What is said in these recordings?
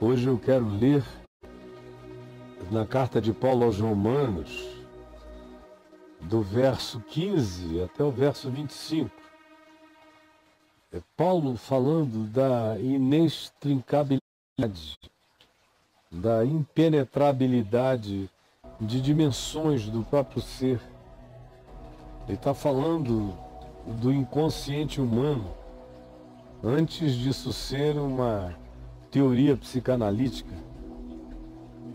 Hoje eu quero ler na carta de Paulo aos Romanos, do verso 15 até o verso 25. É Paulo falando da inextricabilidade, da impenetrabilidade de dimensões do próprio ser. Ele está falando do inconsciente humano, antes disso ser uma teoria psicanalítica.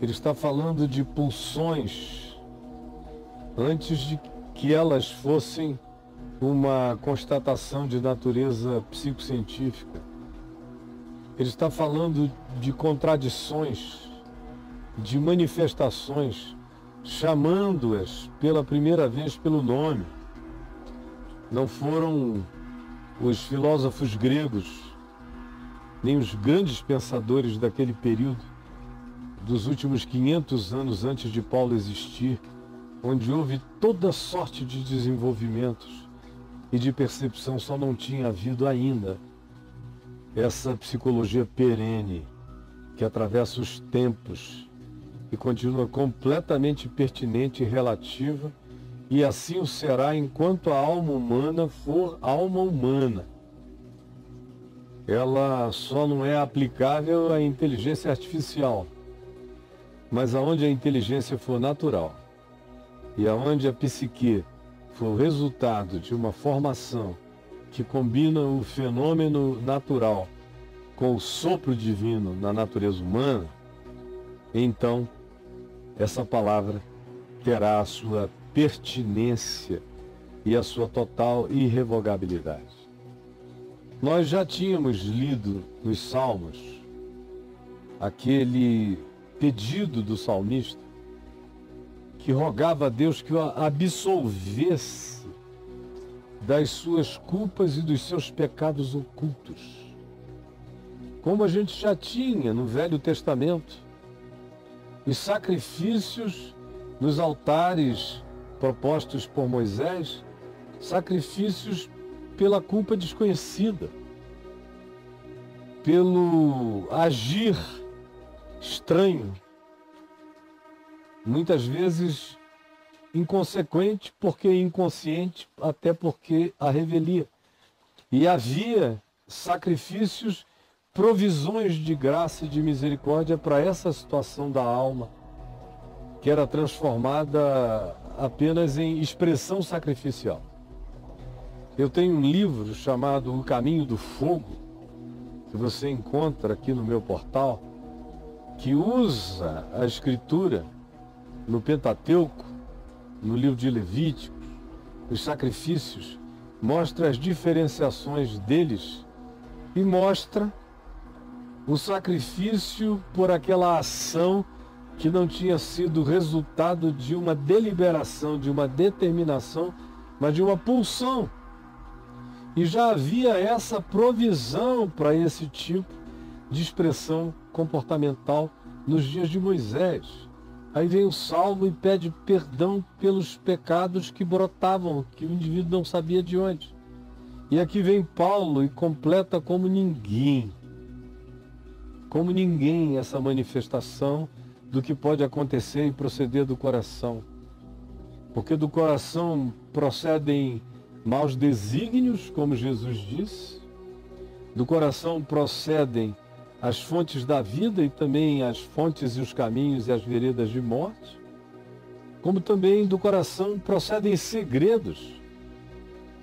Ele está falando de pulsões, antes de que elas fossem uma constatação de natureza psicocientífica. Ele está falando de contradições, de manifestações, chamando-as pela primeira vez pelo nome. Não foram os filósofos gregos, nem os grandes pensadores daquele período, dos últimos 500 anos antes de Paulo existir, onde houve toda sorte de desenvolvimentos e de percepção, só não tinha havido ainda essa psicologia perene que atravessa os tempos e continua completamente pertinente e relativa, e assim o será enquanto a alma humana for alma humana. Ela só não é aplicável à inteligência artificial, mas aonde a inteligência for natural e aonde a psique for o resultado de uma formação que combina o fenômeno natural com o sopro divino na natureza humana, então essa palavra terá a sua pertinência e a sua total irrevogabilidade. Nós já tínhamos lido nos Salmos aquele pedido do salmista que rogava a Deus que o absolvesse das suas culpas e dos seus pecados ocultos. Como a gente já tinha no Velho Testamento, os sacrifícios nos altares propostos por Moisés, sacrifícios pela culpa desconhecida, pelo agir estranho, muitas vezes inconsequente, porque inconsciente, até porque a revelia. E havia sacrifícios, provisões de graça e de misericórdia para essa situação da alma, que era transformada apenas em expressão sacrificial. Eu tenho um livro chamado O Caminho do Fogo, que você encontra aqui no meu portal, que usa a escritura no Pentateuco, no livro de Levítico, os sacrifícios, mostra as diferenciações deles e mostra o sacrifício por aquela ação que não tinha sido resultado de uma deliberação, de uma determinação, mas de uma pulsão. E já havia essa provisão para esse tipo de expressão comportamental nos dias de Moisés. Aí vem o Salmo e pede perdão pelos pecados que brotavam, que o indivíduo não sabia de onde. E aqui vem Paulo e completa como ninguém essa manifestação do que pode acontecer e proceder do coração. Porque do coração procedem maus desígnios, como Jesus disse, do coração procedem as fontes da vida e também as fontes e os caminhos e as veredas de morte, como também do coração procedem segredos,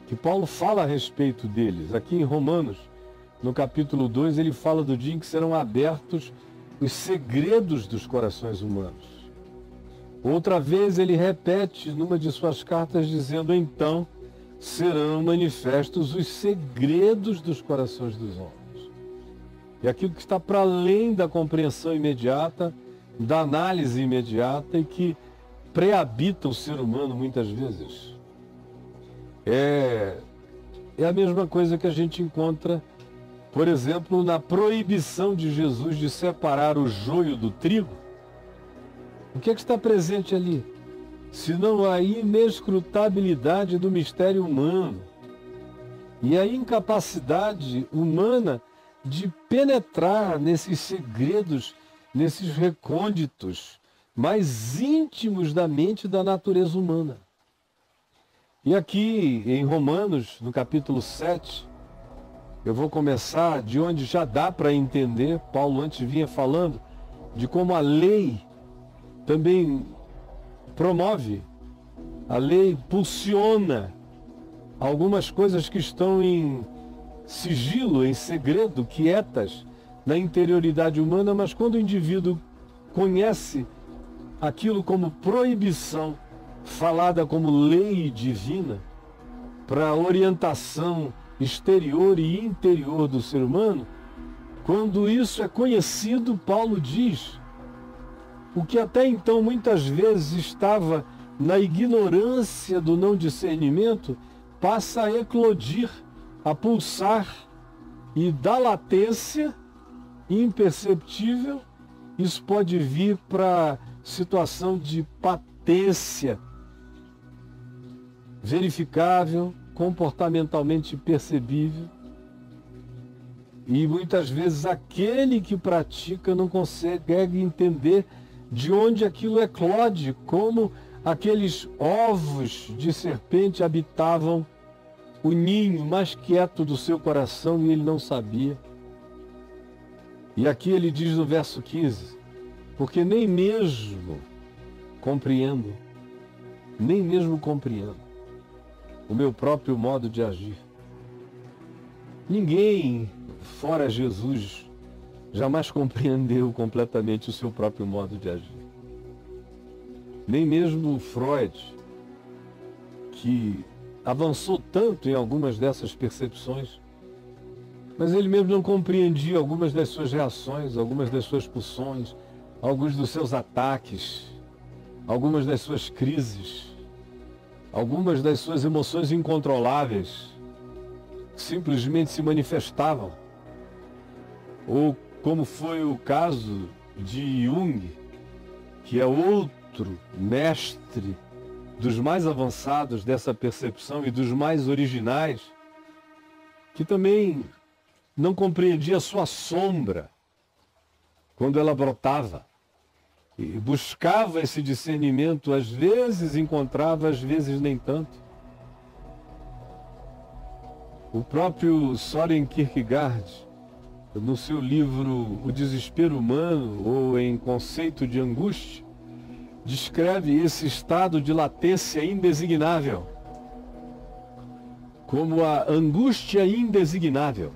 que Paulo fala a respeito deles. Aqui em Romanos, no capítulo 2, ele fala do dia em que serão abertos os segredos dos corações humanos. Outra vez ele repete numa de suas cartas dizendo: então serão manifestos os segredos dos corações dos homens. E aquilo que está para além da compreensão imediata, da análise imediata e que prehabita o ser humano muitas vezes. É a mesma coisa que a gente encontra, por exemplo, na proibição de Jesus de separar o joio do trigo. O que é que está presente ali? Senão a inescrutabilidade do mistério humano e a incapacidade humana de penetrar nesses segredos, nesses recônditos mais íntimos da mente e da natureza humana. E aqui em Romanos, no capítulo 7, eu vou começar de onde já dá para entender. Paulo antes vinha falando de como a lei também promove, a lei pulsiona algumas coisas que estão em sigilo, em segredo, quietas na interioridade humana, mas quando o indivíduo conhece aquilo como proibição, falada como lei divina, para orientação exterior e interior do ser humano, quando isso é conhecido, Paulo diz, o que até então muitas vezes estava na ignorância do não discernimento, passa a eclodir, a pulsar, e da latência imperceptível, isso pode vir para situação de patência, verificável, comportamentalmente percebível. E muitas vezes aquele que pratica não consegue entender de onde aquilo eclode, como aqueles ovos de serpente habitavam o ninho mais quieto do seu coração e ele não sabia. E aqui ele diz no verso 15, porque nem mesmo compreendo o meu próprio modo de agir. Ninguém, fora Jesus, jamais compreendeu completamente o seu próprio modo de agir. Nem mesmo Freud, que avançou tanto em algumas dessas percepções, mas ele mesmo não compreendia algumas das suas reações, algumas das suas pulsões, alguns dos seus ataques, algumas das suas crises, algumas das suas emoções incontroláveis, simplesmente se manifestavam. Ou como foi o caso de Jung, que é outro mestre dos mais avançados dessa percepção e dos mais originais, que também não compreendia a sua sombra quando ela brotava. E buscava esse discernimento, às vezes encontrava, às vezes nem tanto. O próprio Søren Kierkegaard, no seu livro O Desespero Humano, ou em Conceito de Angústia, descreve esse estado de latência indesignável como a angústia indesignável,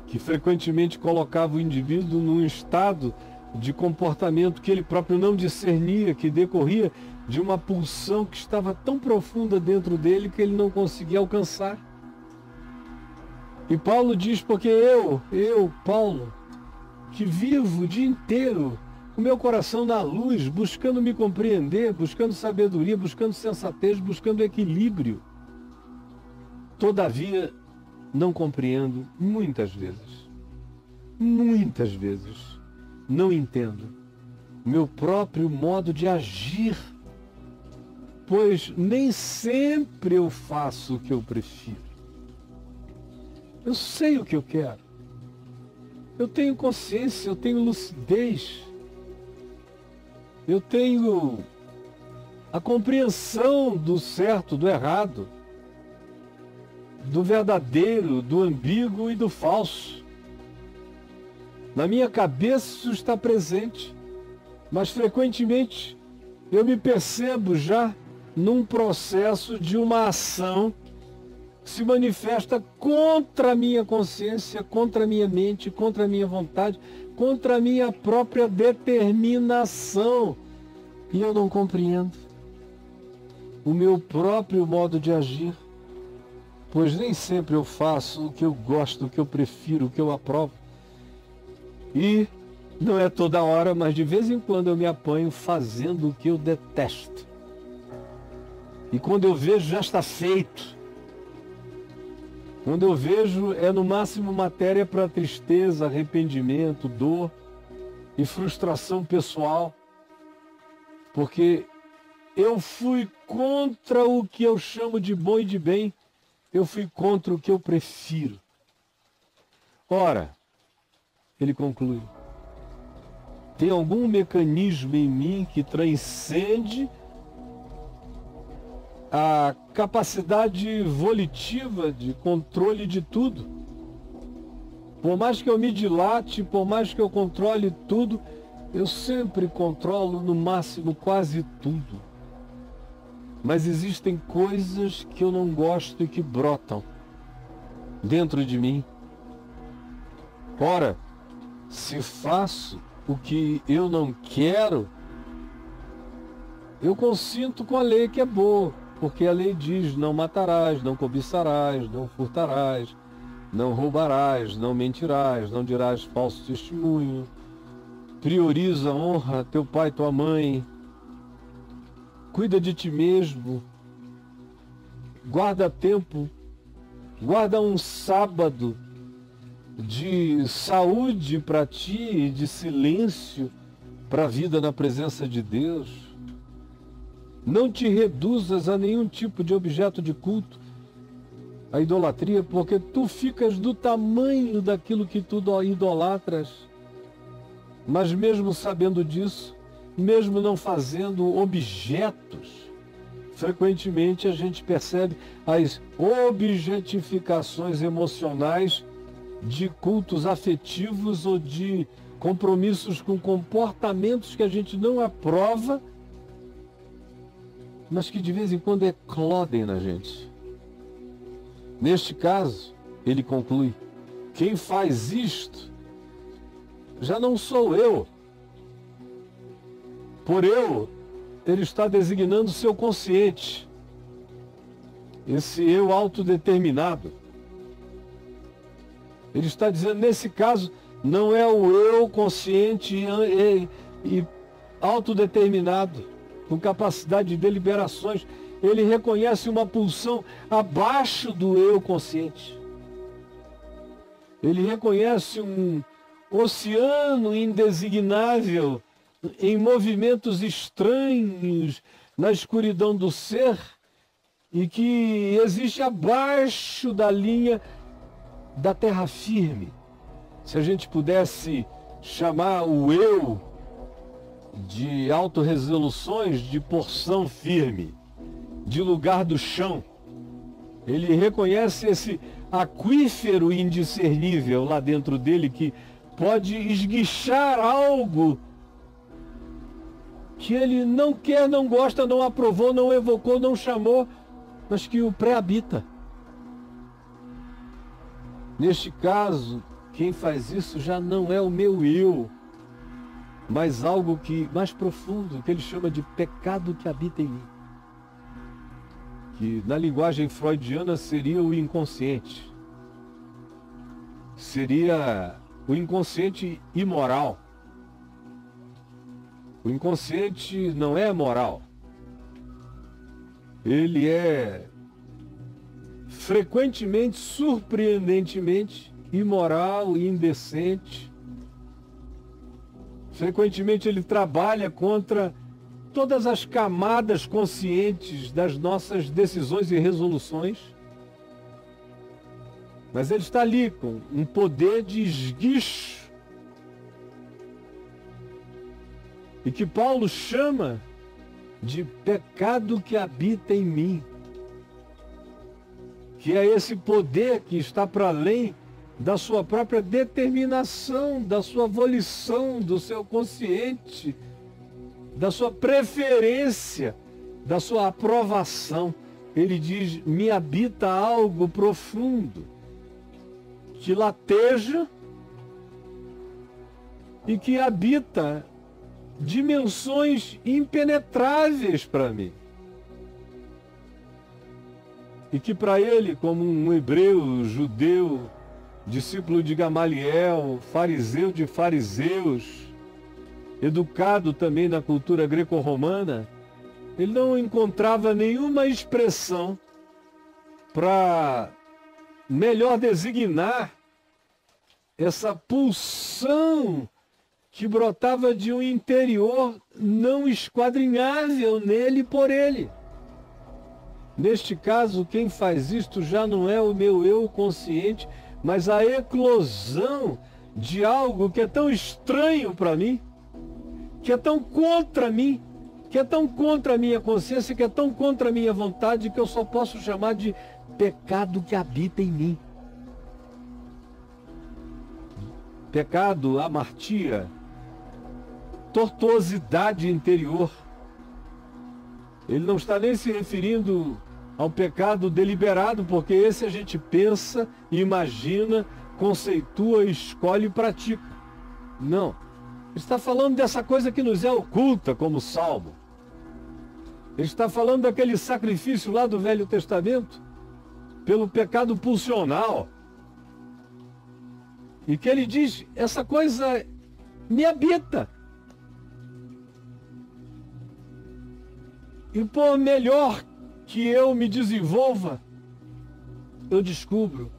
que frequentemente colocava o indivíduo num estado de comportamento que ele próprio não discernia, que decorria de uma pulsão que estava tão profunda dentro dele que ele não conseguia alcançar. E Paulo diz, porque eu, Paulo, que vivo o dia inteiro o meu coração na luz, buscando me compreender, buscando sabedoria, buscando sensatez, buscando equilíbrio, todavia não compreendo muitas vezes, não entendo o meu próprio modo de agir, pois nem sempre eu faço o que eu prefiro. Eu sei o que eu quero, eu tenho consciência, eu tenho lucidez, eu tenho a compreensão do certo, do errado, do verdadeiro, do ambíguo e do falso. Na minha cabeça isso está presente, mas frequentemente eu me percebo já num processo de uma ação que se manifesta contra a minha consciência, contra a minha mente, contra a minha vontade, contra a minha própria determinação. E eu não compreendo o meu próprio modo de agir, pois nem sempre eu faço o que eu gosto, o que eu prefiro, o que eu aprovo. E não é toda hora, mas de vez em quando eu me apanho fazendo o que eu detesto. E quando eu vejo, já está feito. Quando eu vejo, é no máximo matéria para tristeza, arrependimento, dor e frustração pessoal, porque eu fui contra o que eu chamo de bom e de bem, eu fui contra o que eu prefiro. Ora, ele conclui, tem algum mecanismo em mim que transcende a capacidade volitiva de controle de tudo. Por mais que eu me dilate, por mais que eu controle tudo, eu sempre controlo no máximo quase tudo. Mas existem coisas que eu não gosto e que brotam dentro de mim. Ora, se faço o que eu não quero, eu consinto com a lei que é boa, porque a lei diz: não matarás, não cobiçarás, não furtarás, não roubarás, não mentirás, não dirás falso testemunho, prioriza, honra teu pai e tua mãe, cuida de ti mesmo, guarda tempo, guarda um sábado de saúde para ti, de silêncio para a vida na presença de Deus. Não te reduzas a nenhum tipo de objeto de culto, a idolatria, porque tu ficas do tamanho daquilo que tu idolatras. Mas mesmo sabendo disso, mesmo não fazendo objetos, frequentemente a gente percebe as objetificações emocionais de cultos afetivos ou de compromissos com comportamentos que a gente não aprova, mas que de vez em quando eclodem na gente. Neste caso, ele conclui, quem faz isto já não sou eu. Por eu, ele está designando o seu consciente, esse eu autodeterminado. Ele está dizendo, nesse caso, não é o eu consciente e autodeterminado, com capacidade de deliberações. Ele reconhece uma pulsão abaixo do eu consciente. Ele reconhece um oceano indesignável, em movimentos estranhos, na escuridão do ser, e que existe abaixo da linha da terra firme. Se a gente pudesse chamar o eu de autorresoluções, de porção firme, de lugar do chão, ele reconhece esse aquífero indiscernível lá dentro dele que pode esguichar algo que ele não quer, não gosta, não aprovou, não evocou, não chamou, mas que o pré-habita. Neste caso, quem faz isso já não é o meu eu, mas algo que mais profundo, que ele chama de pecado que habita em mim. Que na linguagem freudiana seria o inconsciente. Seria o inconsciente imoral. O inconsciente não é moral. Ele é frequentemente, surpreendentemente, imoral e indecente. Frequentemente ele trabalha contra todas as camadas conscientes das nossas decisões e resoluções. Mas ele está ali com um poder de esguicho. E que Paulo chama de pecado que habita em mim. Que é esse poder que está para além da sua própria determinação, da sua volição, do seu consciente, da sua preferência, da sua aprovação. Ele diz, me habita algo profundo, que lateja e que habita dimensões impenetráveis para mim. E que para ele, como um hebreu, judeu, discípulo de Gamaliel, fariseu de fariseus, educado também na cultura greco-romana, ele não encontrava nenhuma expressão para melhor designar essa pulsão que brotava de um interior não esquadrinhável nele e por ele. Neste caso, quem faz isto já não é o meu eu consciente, mas a eclosão de algo que é tão estranho para mim, que é tão contra mim, que é tão contra a minha consciência, que é tão contra a minha vontade, que eu só posso chamar de pecado que habita em mim. Pecado, amartia, tortuosidade interior. Ele não está nem se referindo ao pecado deliberado, porque esse a gente pensa, imagina, conceitua, escolhe e pratica. Não. Ele está falando dessa coisa que nos é oculta, como Salmo. Ele está falando daquele sacrifício lá do Velho Testamento, pelo pecado pulsional. E que ele diz, essa coisa me habita. E por melhor que eu me desenvolva, eu descubro,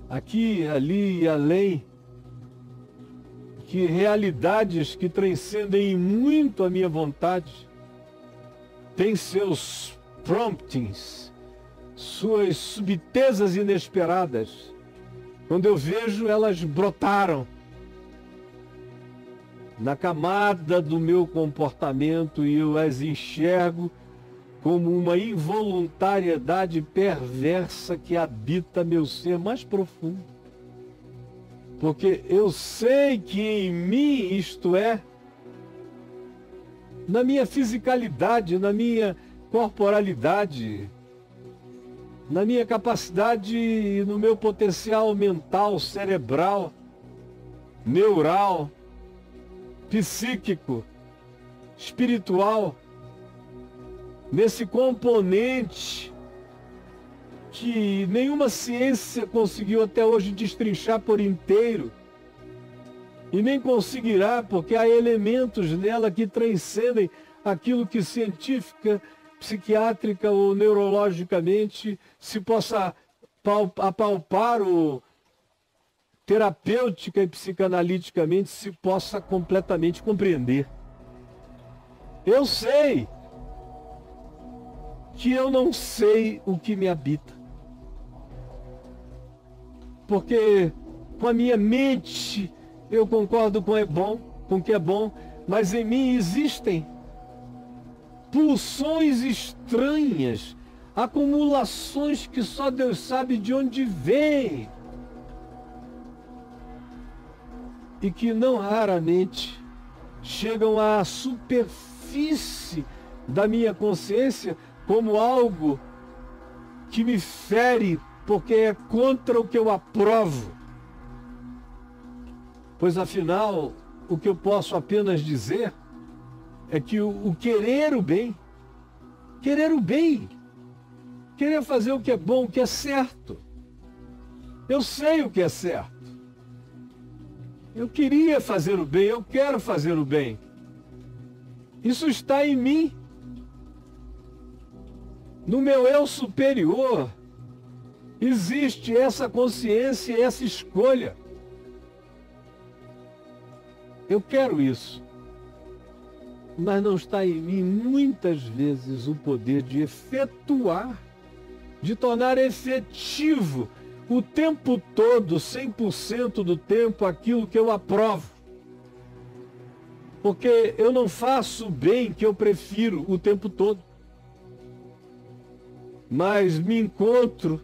aqui, ali e além, que realidades que transcendem muito a minha vontade têm seus promptings, suas subtezas inesperadas. Quando eu vejo, elas brotaram na camada do meu comportamento e eu as enxergo como uma involuntariedade perversa que habita meu ser mais profundo. Porque eu sei que em mim, isto é, na minha fisicalidade, na minha corporalidade, na minha capacidade e no meu potencial mental, cerebral, neural, psíquico, espiritual, nesse componente que nenhuma ciência conseguiu até hoje destrinchar por inteiro, e nem conseguirá, porque há elementos nela que transcendem aquilo que científica, psiquiátrica ou neurologicamente se possa apalpar ou terapêutica e psicanaliticamente se possa completamente compreender. Eu sei que eu não sei o que me habita. Porque com a minha mente eu concordo com o que é bom, mas em mim existem pulsões estranhas, acumulações que só Deus sabe de onde vêm. E que não raramente chegam à superfície da minha consciência como algo que me fere, porque é contra o que eu aprovo. Pois afinal, o que eu posso apenas dizer é que o querer o bem, querer fazer o que é bom, o que é certo. Eu sei o que é certo. Eu queria fazer o bem, eu quero fazer o bem. Isso está em mim. No meu eu superior, existe essa consciência, essa escolha. Eu quero isso. Mas não está em mim, muitas vezes, o poder de efetuar, de tornar efetivo o tempo todo, 100% do tempo, aquilo que eu aprovo. Porque eu não faço o bem que eu prefiro o tempo todo. Mas me encontro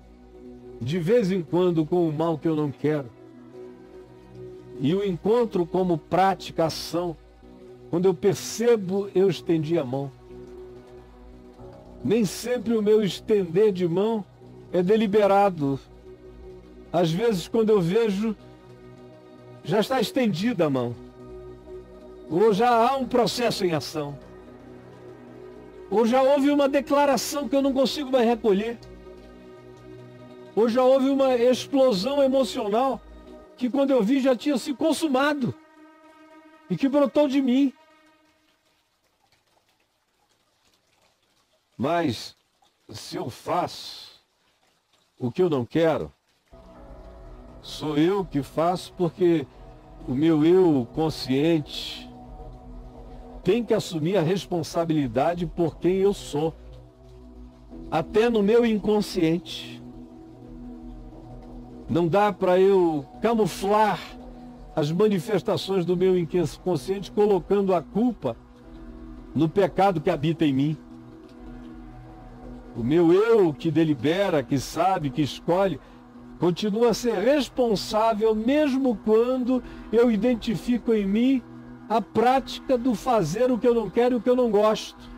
de vez em quando com o mal que eu não quero. E o encontro como prática, ação. Quando eu percebo, eu estendi a mão. Nem sempre o meu estender de mão é deliberado. Às vezes, quando eu vejo, já está estendida a mão. Ou já há um processo em ação. Ou já houve uma declaração que eu não consigo mais recolher. Ou já houve uma explosão emocional que quando eu vi já tinha se consumado. E que brotou de mim. Mas se eu faço o que eu não quero, sou eu que faço, porque o meu eu consciente tem que assumir a responsabilidade por quem eu sou, até no meu inconsciente. Não dá para eu camuflar as manifestações do meu inconsciente colocando a culpa no pecado que habita em mim. O meu eu que delibera, que sabe, que escolhe, continua a ser responsável mesmo quando eu identifico em mim a prática do fazer o que eu não quero e o que eu não gosto.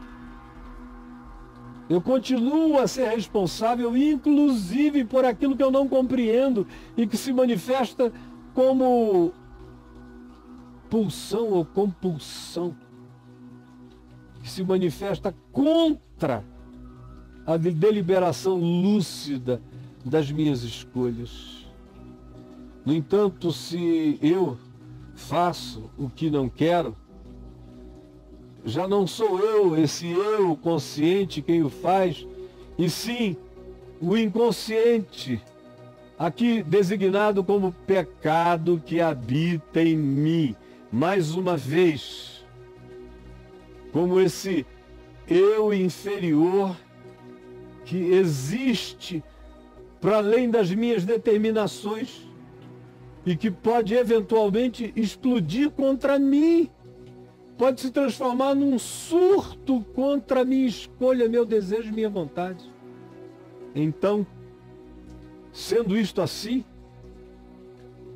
Eu continuo a ser responsável, inclusive por aquilo que eu não compreendo e que se manifesta como pulsão ou compulsão, que se manifesta contra a deliberação lúcida das minhas escolhas. No entanto, se eu faço o que não quero, já não sou eu, esse eu consciente quem o faz, e sim o inconsciente, aqui designado como pecado que habita em mim. Mais uma vez, como esse eu inferior que existe para além das minhas determinações e que pode eventualmente explodir contra mim, pode se transformar num surto contra a minha escolha, meu desejo, minha vontade. Então, sendo isto assim,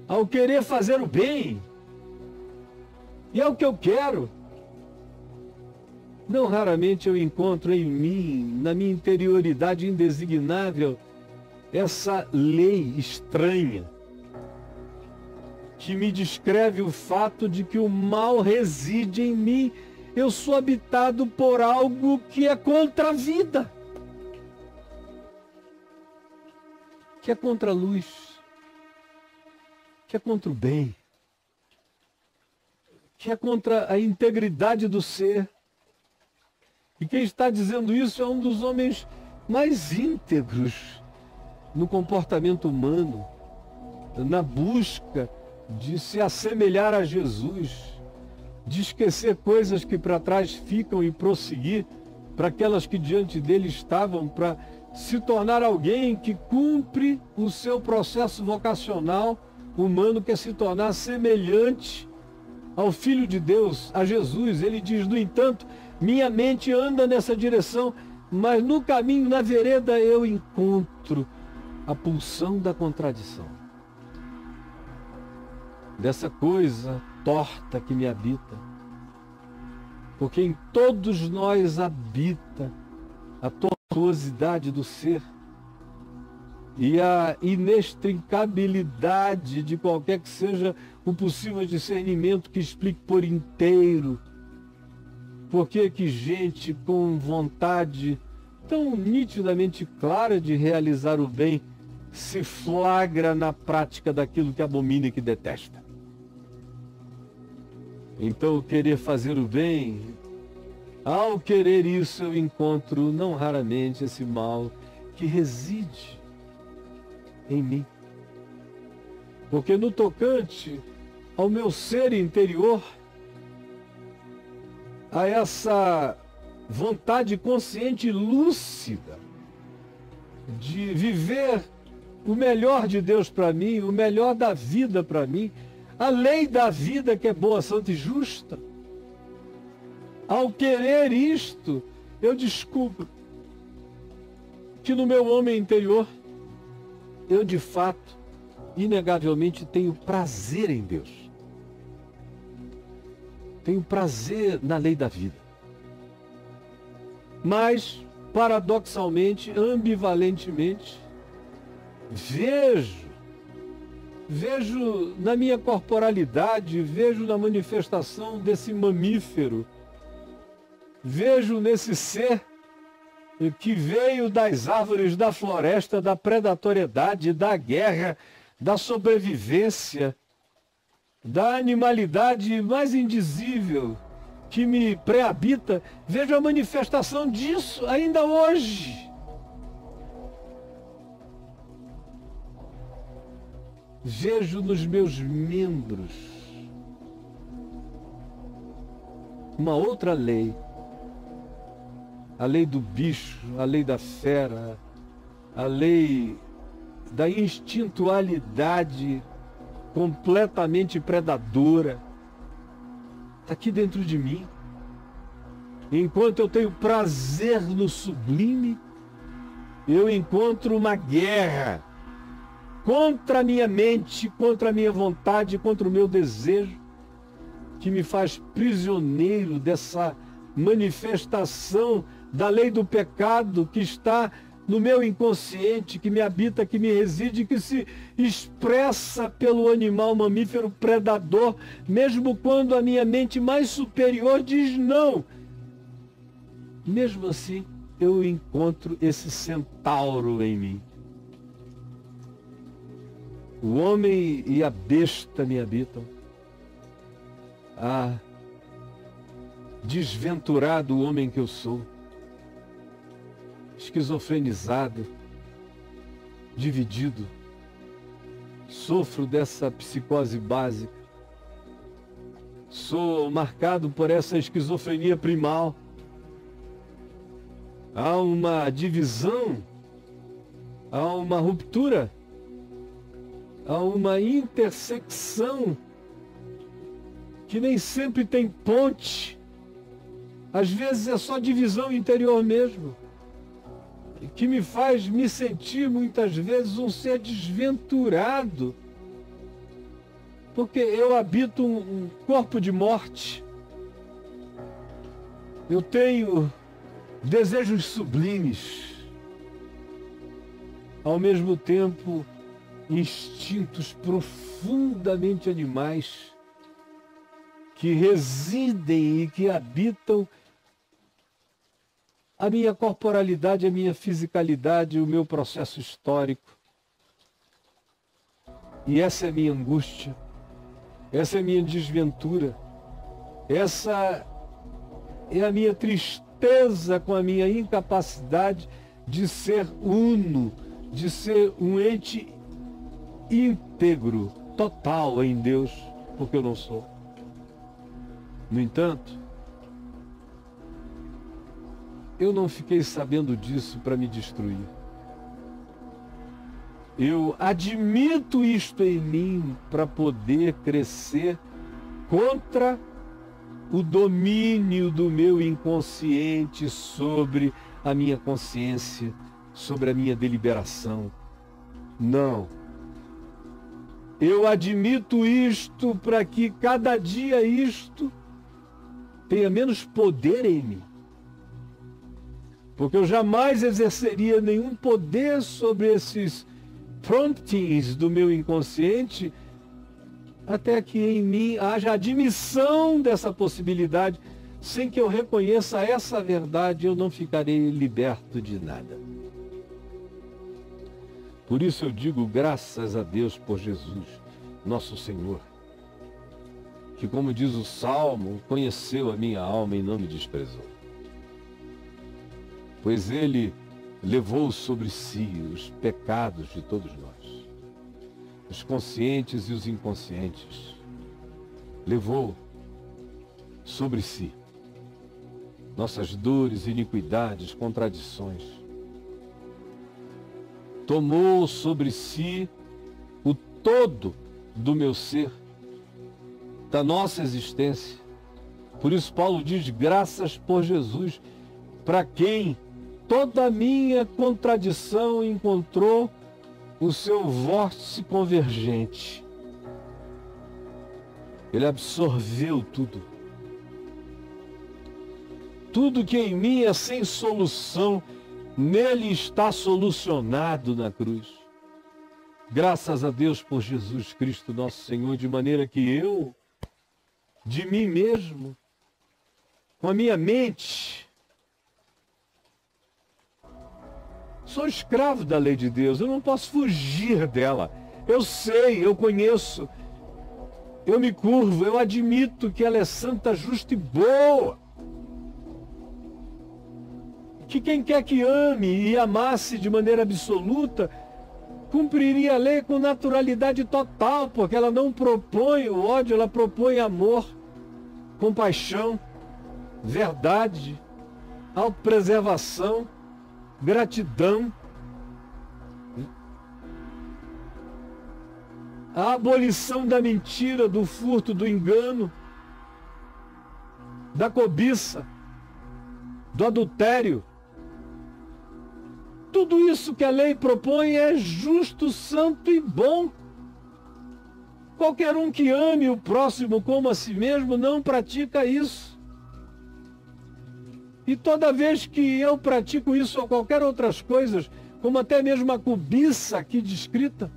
ao querer fazer o bem, e é o que eu quero, não raramente eu encontro em mim, na minha interioridade indesignável, essa lei estranha que me descreve o fato de que o mal reside em mim. Eu sou habitado por algo que é contra a vida, que é contra a luz, que é contra o bem, que é contra a integridade do ser. E quem está dizendo isso é um dos homens mais íntegros no comportamento humano, na busca de se assemelhar a Jesus, de esquecer coisas que para trás ficam e prosseguir para aquelas que diante dele estavam, para se tornar alguém que cumpre o seu processo vocacional humano, que é se tornar semelhante ao Filho de Deus, a Jesus. Ele diz, no entanto, minha mente anda nessa direção, mas no caminho, na vereda, eu encontro a pulsão da contradição, dessa coisa torta que me habita, porque em todos nós habita a tortuosidade do ser e a inextricabilidade de qualquer que seja o possível discernimento que explique por inteiro por que gente com vontade tão nitidamente clara de realizar o bem se flagra na prática daquilo que abomina e que detesta. Então, querer fazer o bem, ao querer isso, eu encontro não raramente esse mal que reside em mim. Porque no tocante ao meu ser interior, a essa vontade consciente e lúcida de viver o melhor de Deus para mim, o melhor da vida para mim, a lei da vida que é boa, santa e justa. Ao querer isto, eu descubro que no meu homem interior, eu de fato, inegavelmente tenho prazer em Deus. Tenho prazer na lei da vida. Mas, paradoxalmente, ambivalentemente, vejo na minha corporalidade, vejo na manifestação desse mamífero, vejo nesse ser que veio das árvores da floresta, da predatoriedade, da guerra, da sobrevivência, da animalidade mais indizível que me pré-habita, vejo a manifestação disso ainda hoje. Vejo nos meus membros uma outra lei, a lei do bicho, a lei da fera, a lei da instintualidade completamente predadora, está aqui dentro de mim. Enquanto eu tenho prazer no sublime, eu encontro uma guerra contra a minha mente, contra a minha vontade, contra o meu desejo, que me faz prisioneiro dessa manifestação da lei do pecado que está no meu inconsciente, que me habita, que me reside, que se expressa pelo animal mamífero predador, mesmo quando a minha mente mais superior diz não. Mesmo assim, eu encontro esse centauro em mim. O homem e a besta me habitam. Ah, desventurado o homem que eu sou, esquizofrenizado, dividido, sofro dessa psicose básica, sou marcado por essa esquizofrenia primal. Há uma divisão, há uma ruptura, há uma intersecção que nem sempre tem ponte. Às vezes é só divisão interior mesmo, que me faz me sentir muitas vezes um ser desventurado, porque eu habito um corpo de morte. Eu tenho desejos sublimes, ao mesmo tempo instintos profundamente animais que residem e que habitam a minha corporalidade, a minha fisicalidade, o meu processo histórico. E essa é a minha angústia, essa é a minha desventura, essa é a minha tristeza com a minha incapacidade de ser uno, de ser um ente íntegro, total em Deus, porque eu não sou. No entanto, eu não fiquei sabendo disso para me destruir. Eu admito isto em mim para poder crescer contra o domínio do meu inconsciente sobre a minha consciência, sobre a minha deliberação. Não. Eu admito isto para que cada dia isto tenha menos poder em mim. Porque eu jamais exerceria nenhum poder sobre esses promptings do meu inconsciente até que em mim haja admissão dessa possibilidade. Sem que eu reconheça essa verdade, eu não ficarei liberto de nada. Por isso eu digo graças a Deus por Jesus, nosso Senhor, que, como diz o Salmo, conheceu a minha alma e não me desprezou. Pois ele levou sobre si os pecados de todos nós, os conscientes e os inconscientes. Levou sobre si nossas dores, iniquidades, contradições. Tomou sobre si o todo do meu ser, da nossa existência. Por isso Paulo diz, graças por Jesus, para quem toda a minha contradição encontrou o seu vórtice convergente. Ele absorveu tudo. Tudo que em mim é sem solução, nele está solucionado na cruz. Graças a Deus por Jesus Cristo, nosso Senhor, de maneira que eu, de mim mesmo, com a minha mente, sou escravo da lei de Deus, eu não posso fugir dela. Eu sei, eu conheço, eu me curvo, eu admito que ela é santa, justa e boa. Que quem quer que ame e amasse de maneira absoluta, cumpriria a lei com naturalidade total, porque ela não propõe o ódio, ela propõe amor, compaixão, verdade, autopreservação, gratidão. a abolição da mentira, do furto, do engano, da cobiça, do adultério. Tudo isso que a lei propõe é justo, santo e bom. Qualquer um que ame o próximo como a si mesmo não pratica isso. E toda vez que eu pratico isso ou qualquer outras coisas, como até mesmo a cobiça aqui descrita,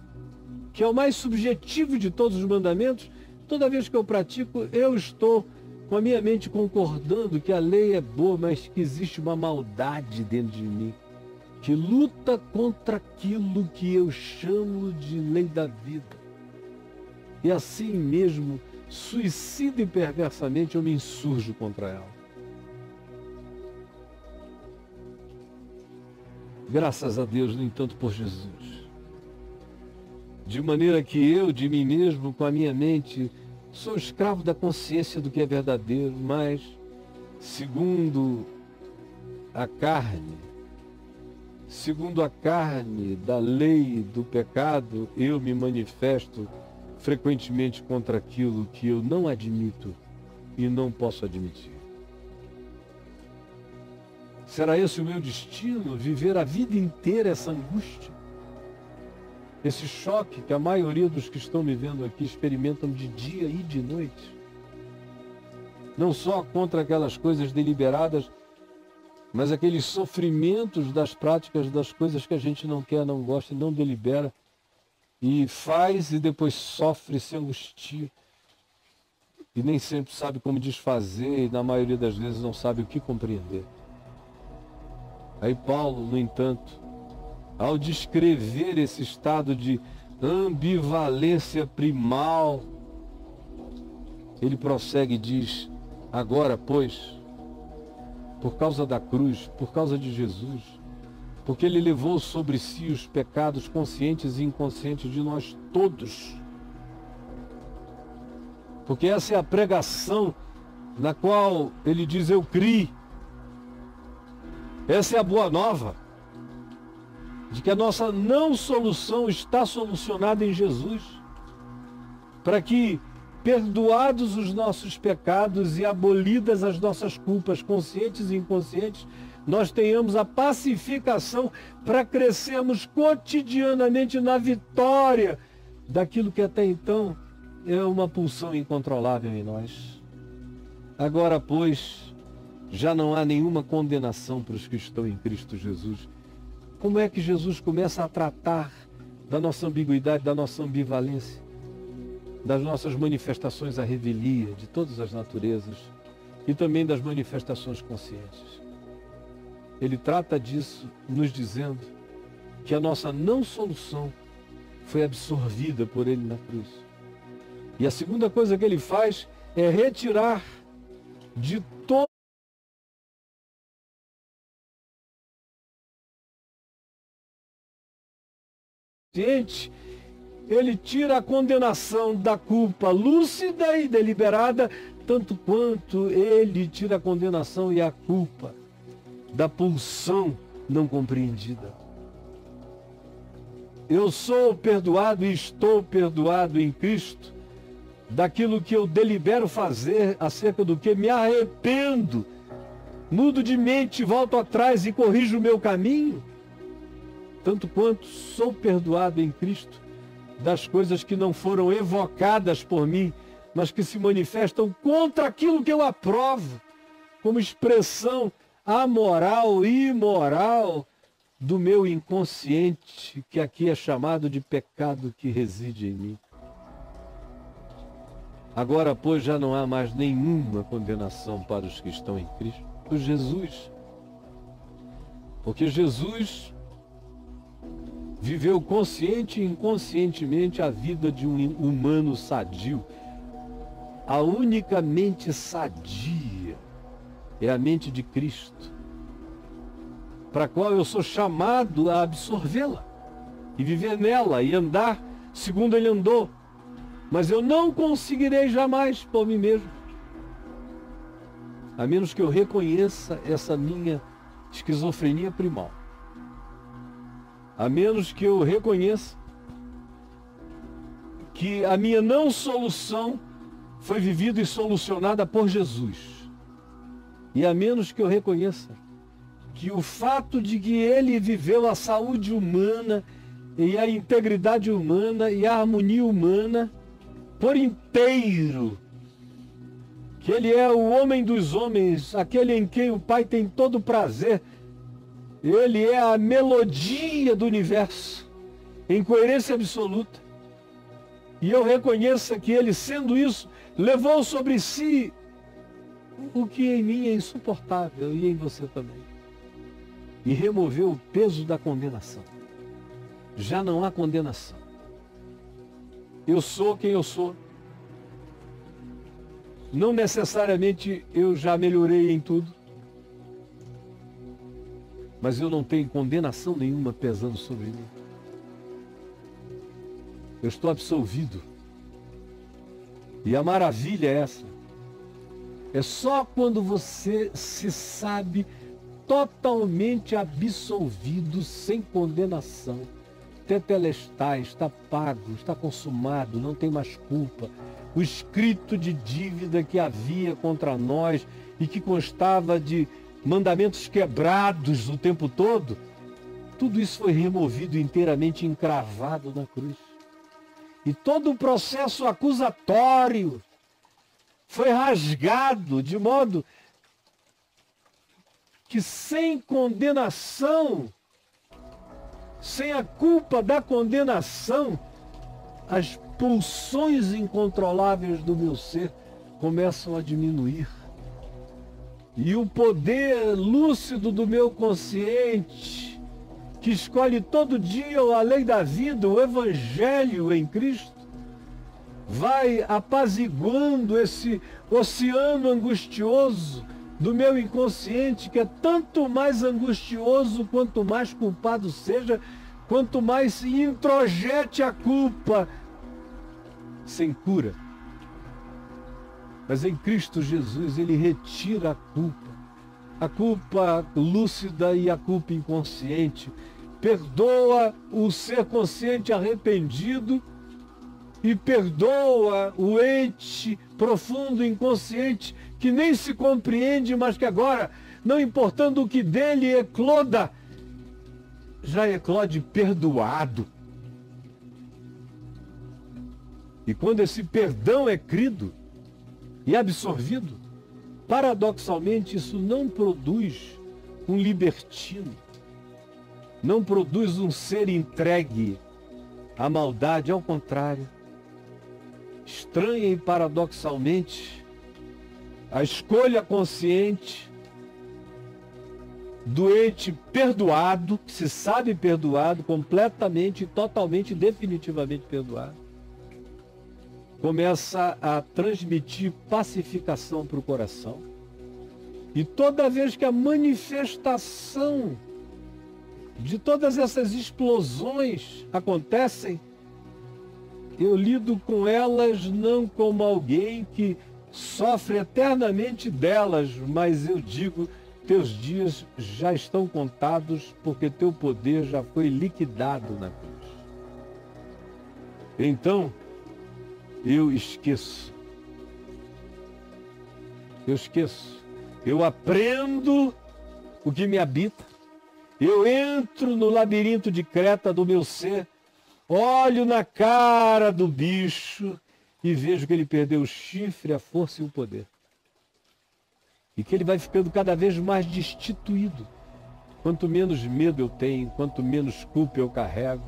que é o mais subjetivo de todos os mandamentos, toda vez que eu pratico, eu estou com a minha mente concordando que a lei é boa, mas que existe uma maldade dentro de mim, que luta contra aquilo que eu chamo de lei da vida. E assim mesmo, suicida e perversamente, eu me insurjo contra ela. Graças a Deus, no entanto, por Jesus. De maneira que eu, de mim mesmo, com a minha mente, sou escravo da consciência do que é verdadeiro, mas, segundo a carne da lei do pecado, eu me manifesto frequentemente contra aquilo que eu não admito e não posso admitir. Será esse o meu destino? Viver a vida inteira essa angústia? Esse choque que a maioria dos que estão me vendo aqui experimentam de dia e de noite? Não só contra aquelas coisas deliberadas, mas aqueles sofrimentos das práticas das coisas que a gente não quer, não gosta e não delibera, e faz e depois sofre, se angustia, e nem sempre sabe como desfazer, e na maioria das vezes não sabe o que compreender. Aí Paulo, no entanto, ao descrever esse estado de ambivalência primal, ele prossegue e diz: agora, pois, por causa da cruz, por causa de Jesus, porque ele levou sobre si os pecados conscientes e inconscientes de nós todos. Porque essa é a pregação na qual ele diz: eu criei. Essa é a boa nova, de que a nossa não solução está solucionada em Jesus, para que, perdoados os nossos pecados e abolidas as nossas culpas conscientes e inconscientes, nós tenhamos a pacificação para crescermos cotidianamente na vitória daquilo que até então é uma pulsão incontrolável em nós. Agora, pois, já não há nenhuma condenação para os que estão em Cristo Jesus. Como é que Jesus começa a tratar da nossa ambiguidade, da nossa ambivalência, das nossas manifestações à revelia, de todas as naturezas, e também das manifestações conscientes? Ele trata disso nos dizendo que a nossa não solução foi absorvida por ele na cruz. E a segunda coisa que ele faz é retirar de todo ele tira a condenação da culpa lúcida e deliberada, tanto quanto ele tira a condenação e a culpa da pulsão não compreendida. Eu sou perdoado e estou perdoado em Cristo daquilo que eu delibero fazer, acerca do que me arrependo, mudo de mente, volto atrás e corrijo o meu caminho, tanto quanto sou perdoado em Cristo das coisas que não foram evocadas por mim, mas que se manifestam contra aquilo que eu aprovo, como expressão amoral e imoral do meu inconsciente, que aqui é chamado de pecado que reside em mim. Agora, pois, já não há mais nenhuma condenação para os que estão em Cristo Jesus, porque Jesus viveu consciente e inconscientemente a vida de um humano sadio. A única mente sadia é a mente de Cristo, para a qual eu sou chamado a absorvê-la e viver nela e andar segundo ele andou. Mas eu não conseguirei jamais por mim mesmo, a menos que eu reconheça essa minha esquizofrenia primal. A menos que eu reconheça que a minha não solução foi vivida e solucionada por Jesus. E a menos que eu reconheça que o fato de que ele viveu a saúde humana e a integridade humana e a harmonia humana por inteiro, que ele é o homem dos homens, aquele em quem o Pai tem todo prazer, ele é a melodia do universo, em coerência absoluta. E eu reconheço que ele, sendo isso, levou sobre si o que em mim é insuportável e em você também. E removeu o peso da condenação. Já não há condenação. Eu sou quem eu sou. Não necessariamente eu já melhorei em tudo. Mas eu não tenho condenação nenhuma pesando sobre mim. Eu estou absolvido. E a maravilha é essa. É só quando você se sabe totalmente absolvido, sem condenação. Tetelestai, está pago, está consumado, não tem mais culpa. O escrito de dívida que havia contra nós e que constava de mandamentos quebrados o tempo todo, tudo isso foi removido, inteiramente encravado na cruz. E todo o processo acusatório foi rasgado de modo que sem condenação, sem a culpa da condenação, as pulsões incontroláveis do meu ser começam a diminuir. E o poder lúcido do meu consciente, que escolhe todo dia a lei da vida, o Evangelho em Cristo, vai apaziguando esse oceano angustioso do meu inconsciente, que é tanto mais angustioso quanto mais culpado seja, quanto mais se introjete a culpa sem cura. Mas em Cristo Jesus ele retira a culpa lúcida e a culpa inconsciente, perdoa o ser consciente arrependido e perdoa o ente profundo inconsciente que nem se compreende, mas que agora, não importando o que dele ecloda, já eclode perdoado. E quando esse perdão é crido e absorvido, paradoxalmente isso não produz um libertino, não produz um ser entregue à maldade, ao contrário. Estranha e paradoxalmente, a escolha consciente do ente perdoado, que se sabe perdoado, completamente, totalmente, definitivamente perdoado, começa a transmitir pacificação para o coração. E toda vez que a manifestação de todas essas explosões acontecem, eu lido com elas não como alguém que sofre eternamente delas, mas eu digo, teus dias já estão contados, porque teu poder já foi liquidado na cruz. Então, eu esqueço. Eu aprendo o que me habita. Eu entro no labirinto de creta do meu ser, olho na cara do bicho e vejo que ele perdeu o chifre, a força e o poder. E que ele vai ficando cada vez mais destituído. Quanto menos medo eu tenho, quanto menos culpa eu carrego,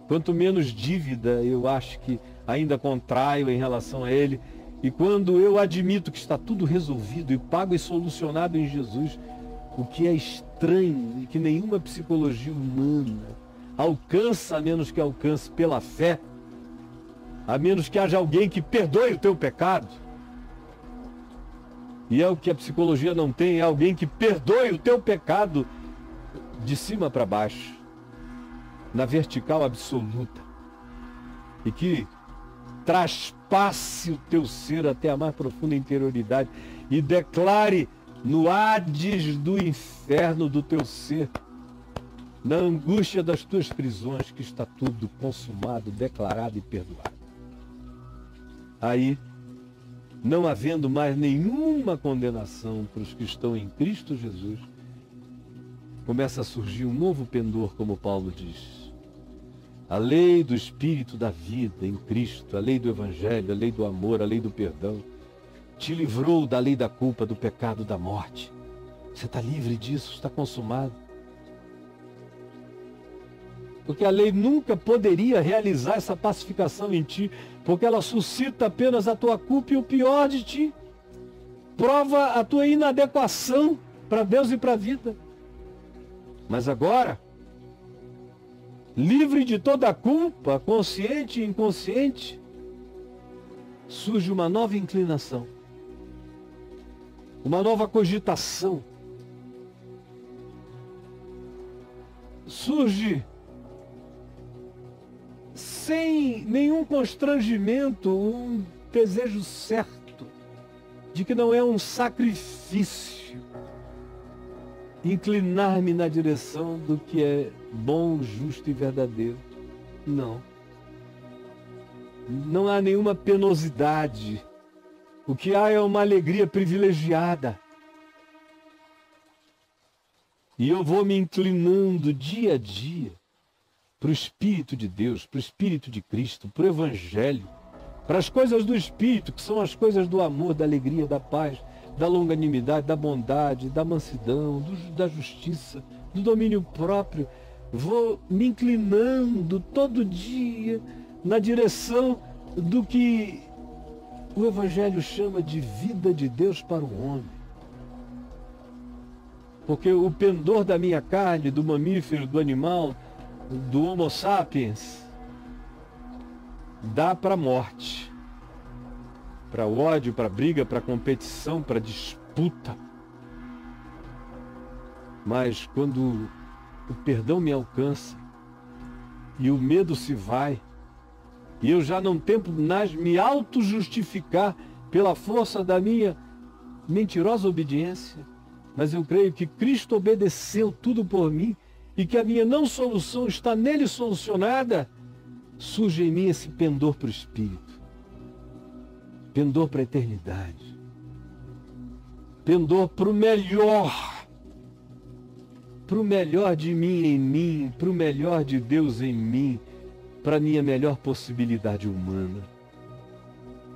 quanto menos dívida eu acho que ainda contraio em relação a ele. E quando eu admito que está tudo resolvido e pago e solucionado em Jesus, o que é estranho e que nenhuma psicologia humana alcança, a menos que alcance pela fé, a menos que haja alguém que perdoe o teu pecado. E é o que a psicologia não tem, é alguém que perdoe o teu pecado de cima para baixo, na vertical absoluta, e que traspasse o teu ser até a mais profunda interioridade e declare no Hades do inferno do teu ser na angústia das tuas prisões, que está tudo consumado, declarado e perdoado. Aí, não havendo mais nenhuma condenação para os que estão em Cristo Jesus, começa a surgir um novo pendor, como Paulo diz. A lei do Espírito da vida em Cristo, a lei do Evangelho, a lei do amor, a lei do perdão, te livrou da lei da culpa, do pecado, da morte. Você está livre disso, está consumado. Porque a lei nunca poderia realizar essa pacificação em ti, porque ela suscita apenas a tua culpa e o pior de ti. Prova a tua inadequação para Deus e para a vida. Mas agora, livre de toda a culpa, consciente e inconsciente, surge uma nova inclinação, uma nova cogitação. Surge sem nenhum constrangimento, um desejo certo de que não é um sacrifício inclinar-me na direção do que é bom, justo e verdadeiro. Não. Não há nenhuma penosidade. O que há é uma alegria privilegiada. E eu vou me inclinando dia a dia para o Espírito de Deus, para o Espírito de Cristo, para o Evangelho, para as coisas do Espírito, que são as coisas do amor, da alegria, da paz, da longanimidade, da bondade, da mansidão, da justiça, do domínio próprio. Vou me inclinando todo dia na direção do que o Evangelho chama de vida de Deus para o homem. Porque o pendor da minha carne, do mamífero, do animal, do Homo sapiens, dá para a morte, para o ódio, para a briga, para a competição, para a disputa. Mas quando o perdão me alcança e o medo se vai, e eu já não tento mais me auto-justificar pela força da minha mentirosa obediência, mas eu creio que Cristo obedeceu tudo por mim e que a minha não solução está nele solucionada, surge em mim esse pendor para o Espírito, pendor para a eternidade, pendor para o melhor de mim em mim, para o melhor de Deus em mim, para a minha melhor possibilidade humana.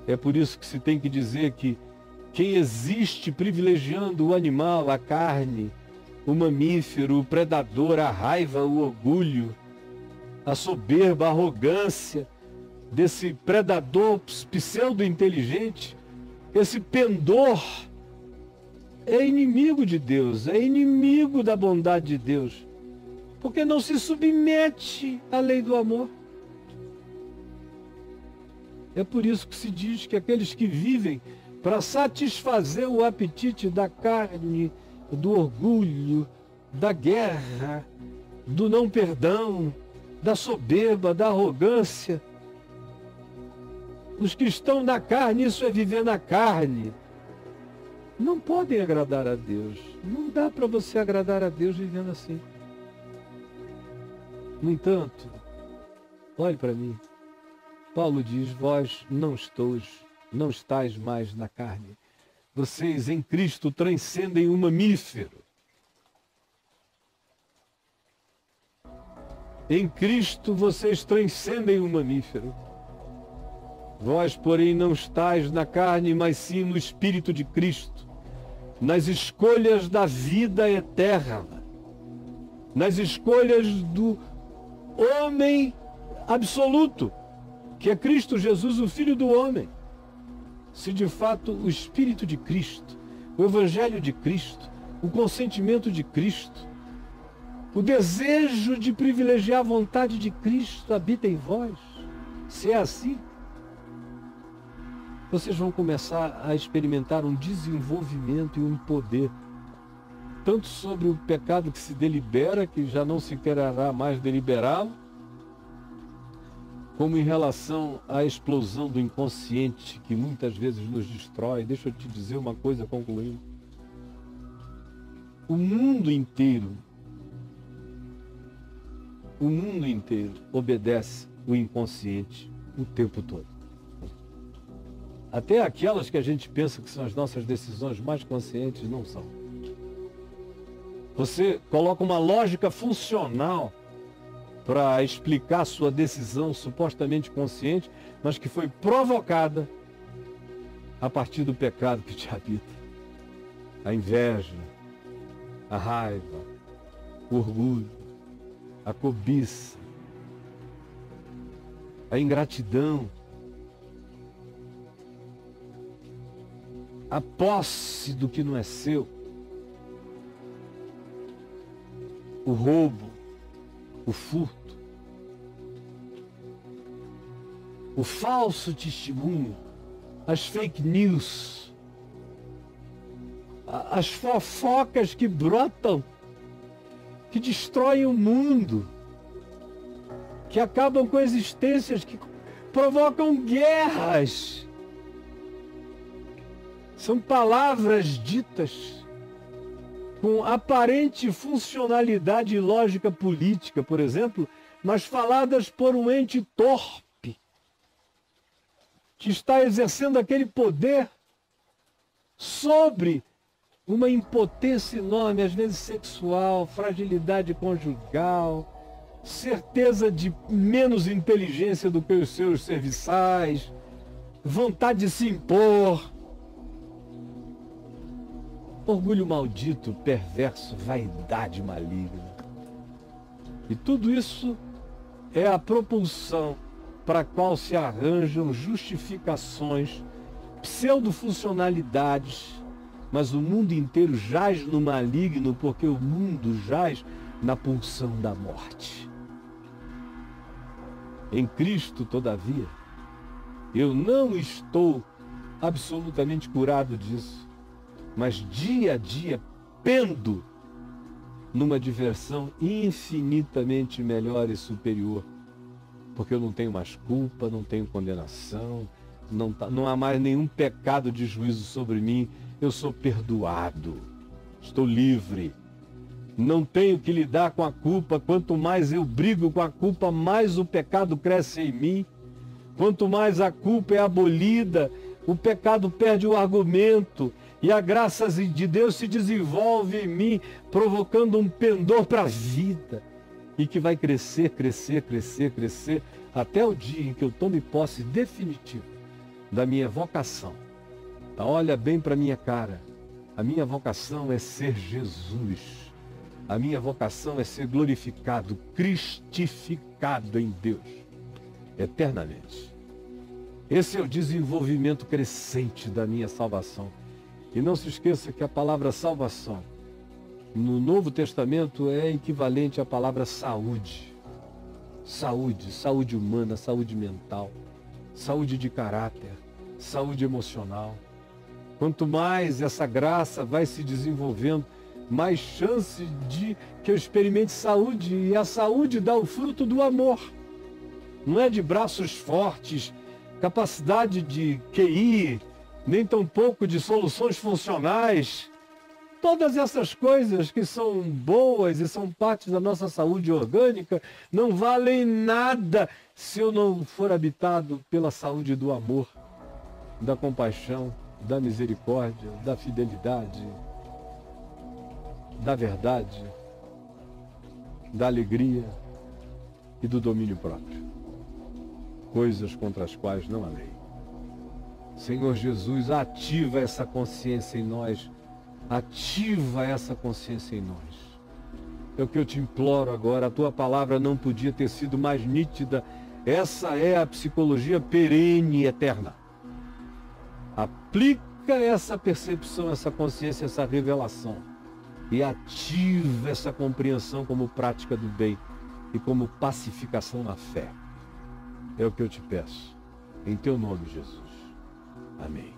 É por isso que se tem que dizer que quem existe privilegiando o animal, a carne, o mamífero, o predador, a raiva, o orgulho, a soberba, a arrogância desse predador pseudo-inteligente, esse pendor é inimigo de Deus, é inimigo da bondade de Deus, porque não se submete à lei do amor. É por isso que se diz que aqueles que vivem para satisfazer o apetite da carne, do orgulho, da guerra, do não perdão, da soberba, da arrogância. Os que estão na carne, isso é viver na carne, não podem agradar a Deus. Não dá para você agradar a Deus vivendo assim. No entanto, olhe para mim. Paulo diz, vós não estáis mais na carne. Vocês em Cristo transcendem o mamífero. Em Cristo vocês transcendem o mamífero. Vós, porém, não estáis na carne, mas sim no Espírito de Cristo, nas escolhas da vida eterna, nas escolhas do homem absoluto, que é Cristo Jesus, o Filho do homem. Se de fato o Espírito de Cristo, o Evangelho de Cristo, o consentimento de Cristo, o desejo de privilegiar a vontade de Cristo habita em vós, se é assim, vocês vão começar a experimentar um desenvolvimento e um poder, tanto sobre o pecado que se delibera, que já não se quererá mais deliberá-lo, como em relação à explosão do inconsciente, que muitas vezes nos destrói. Deixa eu te dizer uma coisa concluindo. O mundo inteiro o mundo inteiro obedece o inconsciente o tempo todo. Até aquelas que a gente pensa que são as nossas decisões mais conscientes, não são. Você coloca uma lógica funcional para explicar sua decisão supostamente consciente, mas que foi provocada a partir do pecado que te habita. A inveja, a raiva, o orgulho, a cobiça, a ingratidão, a posse do que não é seu, o roubo, o furto, o falso testemunho, as fake news, as fofocas que brotam, que destroem o mundo, que acabam com existências, que provocam guerras. São palavras ditas com aparente funcionalidade e lógica política, por exemplo, mas faladas por um ente torpe, que está exercendo aquele poder sobre uma impotência enorme, às vezes sexual, fragilidade conjugal, certeza de menos inteligência do que os seus serviçais, vontade de se impor, orgulho maldito, perverso, vaidade maligna. E tudo isso é a propulsão para a qual se arranjam justificações, pseudo-funcionalidades, mas o mundo inteiro jaz no maligno, porque o mundo jaz na pulsão da morte. Em Cristo, todavia, eu não estou absolutamente curado disso, mas dia a dia pendo numa diversão infinitamente melhor e superior, porque eu não tenho mais culpa, não tenho condenação, não há mais nenhum pecado de juízo sobre mim, eu sou perdoado, estou livre, não tenho que lidar com a culpa. Quanto mais eu brigo com a culpa, mais o pecado cresce em mim. Quanto mais a culpa é abolida, o pecado perde o argumento e a graça de Deus se desenvolve em mim, provocando um pendor para a vida e que vai crescer, crescer, crescer, crescer, até o dia em que eu tome posse definitiva da minha vocação. Olha bem para a minha cara, a minha vocação é ser Jesus, a minha vocação é ser glorificado, cristificado em Deus, eternamente. Esse é o desenvolvimento crescente da minha salvação. E não se esqueça que a palavra salvação, no Novo Testamento, é equivalente à palavra saúde. Saúde, saúde humana, saúde mental, saúde de caráter, saúde emocional. Quanto mais essa graça vai se desenvolvendo, mais chance de que eu experimente saúde. E a saúde dá o fruto do amor. Não é de braços fortes, capacidade de QI, nem tampouco de soluções funcionais. Todas essas coisas que são boas e são parte da nossa saúde orgânica não valem nada se eu não for habitado pela saúde do amor, da compaixão, da misericórdia, da fidelidade, da verdade, da alegria e do domínio próprio. Coisas contra as quais não há lei. Senhor Jesus, ativa essa consciência em nós. Ativa essa consciência em nós. É o que eu te imploro agora. A tua palavra não podia ter sido mais nítida. Essa é a psicologia perene e eterna. Aplica essa percepção, essa consciência, essa revelação. E ativa essa compreensão como prática do bem e como pacificação na fé. É o que eu te peço. Em teu nome, Jesus. Amém.